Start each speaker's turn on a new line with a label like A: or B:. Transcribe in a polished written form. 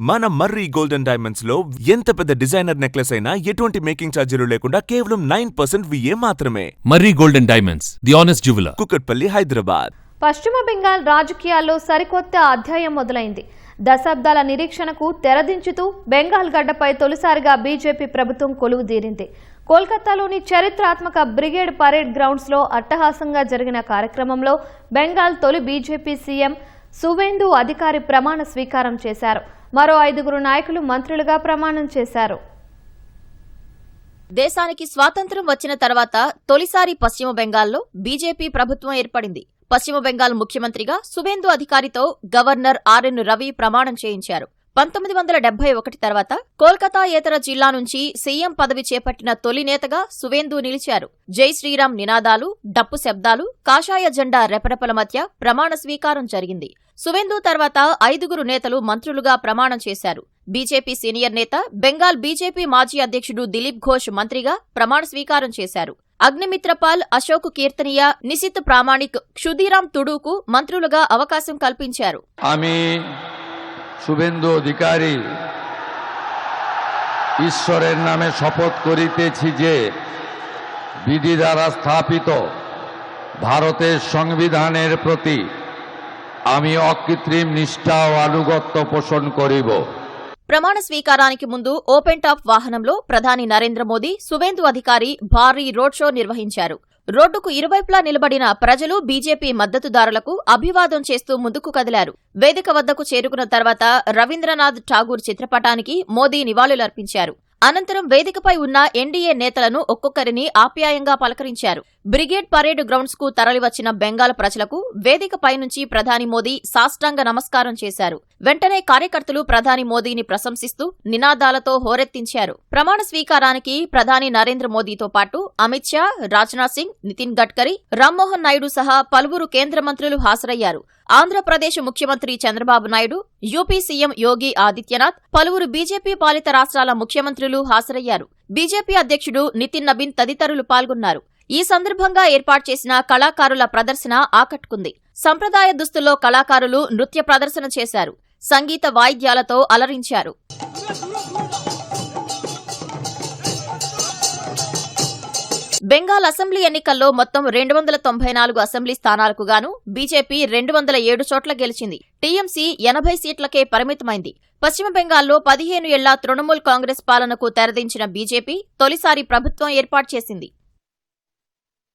A: మన మర్రి golden diamonds లో ఎంత పెద్ద డిజైనర్ నెక్లెస్ అయినా ఎటువంటి మేకింగ్ ఛార్జీలు లేకుండా కేవలం 9% VA మాత్రమే.
B: Marri golden diamonds, the honest jeweller,
A: Kukatpally, Hyderabad.
C: పశ్చిమ బెంగాల్ రాజకీయాల్లో సరికొత్త అధ్యాయం మొదలైంది. దశాబ్దాల నిరీక్షణకు తెరదించుతూ బెంగాల్ గడ్డపై తొలిసారిగా బీజేపీ ప్రభుత్వం కొలువుదీరింది. కోల్కతాలోని చరిత్రాత్మక బ్రిగేడ్ పరేడ్ గ్రౌండ్స్ లో అట్టహాసంగా జరిగిన కార్యక్రమంలో బెంగాల్ తొలి బీజేపీ సీఎం సువేందు అధికారి ప్రమాణ స్వీకారం చేశారు. మరో 5 నాయకులు మంత్రులుగా ప్రమాణం చేశారు.
D: దేశానికి స్వాతంత్ర్యం వచ్చిన తర్వాత తొలిసారి పశ్చిమ బెంగాల్లో బీజేపీ ప్రభుత్వం ఏర్పడింది. పశ్చిమ బెంగాల్ ముఖ్యమంత్రిగా సువేందు అధికారితో గవర్నర్ ఆర్ఎన్ రవి ప్రమాణం చేయించారు. 1971 తర్వాత కోల్కతాయేతర జిల్లా నుంచి సీఎం పదవి చేపట్టిన తొలి నేతగా సువేందు నిలిచారు. జై శ్రీరామ్ నినాదాలు, డప్పు శబ్దాలు, కాషాయ జెండా రెపరెపల మధ్య ప్రమాణ స్వీకారం జరిగింది. సువేందు తర్వాత 5 నేతలు మంత్రులుగా ప్రమాణం చేశారు. బీజేపీ సీనియర్ నేత, బెంగాల్ బీజేపీ మాజీ అధ్యక్షుడు దిలీప్ ఘోష్ మంత్రిగా ప్రమాణ స్వీకారం చేశారు. అగ్నిమిత్రపాల్, అశోక్ కీర్తనియా, నిశిత్ ప్రామాణిక్, క్షుదీరామ్ తుడూకు మంత్రులుగా అవకాశం కల్పించారు.
E: শুভেন্দু অধিকারী ঈশ্বরের নামে শপথ করিতেছি যে বিধি দ্বারা স্থাপিত ভারতের সংবিধানের প্রতি আমি অকৃত্রিম নিষ্ঠা ও আনুগত্য পোষণ করিব.
D: ప్రమాణ స్వీకారానికి ముందు ఓపెన్ టాప్ వాహనంలో ప్రధాని నరేంద్ర మోదీ, సువేందు అధికారి భారీ రోడ్ షో నిర్వహించారు. రోడ్డుకు ఇరువైపులా నిలబడిన ప్రజలు బీజేపీ మద్దతుదారులకు అభివాదం చేస్తూ ముందుకు కదిలారు. వేదిక వద్దకు చేరుకున్న తర్వాత రవీంద్రనాథ్ ఠాగూర్ చిత్రపటానికి మోదీ నివాళులర్పించారు. అనంతరం వేదికపై ఉన్న ఎన్డీఏ నేతలను ఒక్కొక్కరిని ఆప్యాయంగా పలకరించారు. బ్రిగేడ్ పరేడ్ గ్రౌండ్స్ కు తరలివచ్చిన బెంగాల్ ప్రజలకు వేదికపై నుంచి ప్రధాని మోదీ సాష్టాంగ నమస్కారం చేశారు. వెంటనే కార్యకర్తలు ప్రధాని మోదీని ప్రశంసిస్తూ నినాదాలతో హోరెత్తించారు. ప్రమాణ స్వీకారానికి ప్రధాని నరేంద్ర మోదీతో పాటు అమిత్ షా, రాజ్నాథ్ సింగ్, నితిన్ గడ్కరీ, రామ్మోహన్ నాయుడు సహా పలువురు కేంద్ర మంత్రులు హాజరయ్యారు. ఆంధ్రప్రదేశ్ ముఖ్యమంత్రి చంద్రబాబు నాయుడు, యూపీ సీఎం యోగి ఆదిత్యనాథ్, పలువురు బీజేపీ పాలిత రాష్ట్రాల ముఖ్యమంత్రులు హాజరయ్యారు. బీజేపీ అధ్యక్షుడు నితిన్ నబీన్ తదితరులు పాల్గొన్నారు. ఈ సందర్భంగా ఏర్పాటు చేసిన కళాకారుల ప్రదర్శన ఆకట్టుకుంది. సంప్రదాయ దుస్తుల్లో కళాకారులు నృత్య ప్రదర్శన చేశారు. సంగీత వాయిద్యాలతో అలరించారు. బెంగాల్ అసెంబ్లీ ఎన్నికల్లో మొత్తం 294 అసెంబ్లీ స్థానాలకు గాను బీజేపీ 207 చోట్ల గెలిచింది. టీఎంసీ 80 సీట్లకే పరిమితమైంది. పశ్చిమ బెంగాల్లో 15 ఏళ్ల తృణమూల్ కాంగ్రెస్ పాలనకు తెరదించిన బీజేపీ తొలిసారి ప్రభుత్వం ఏర్పాటు చేసింది.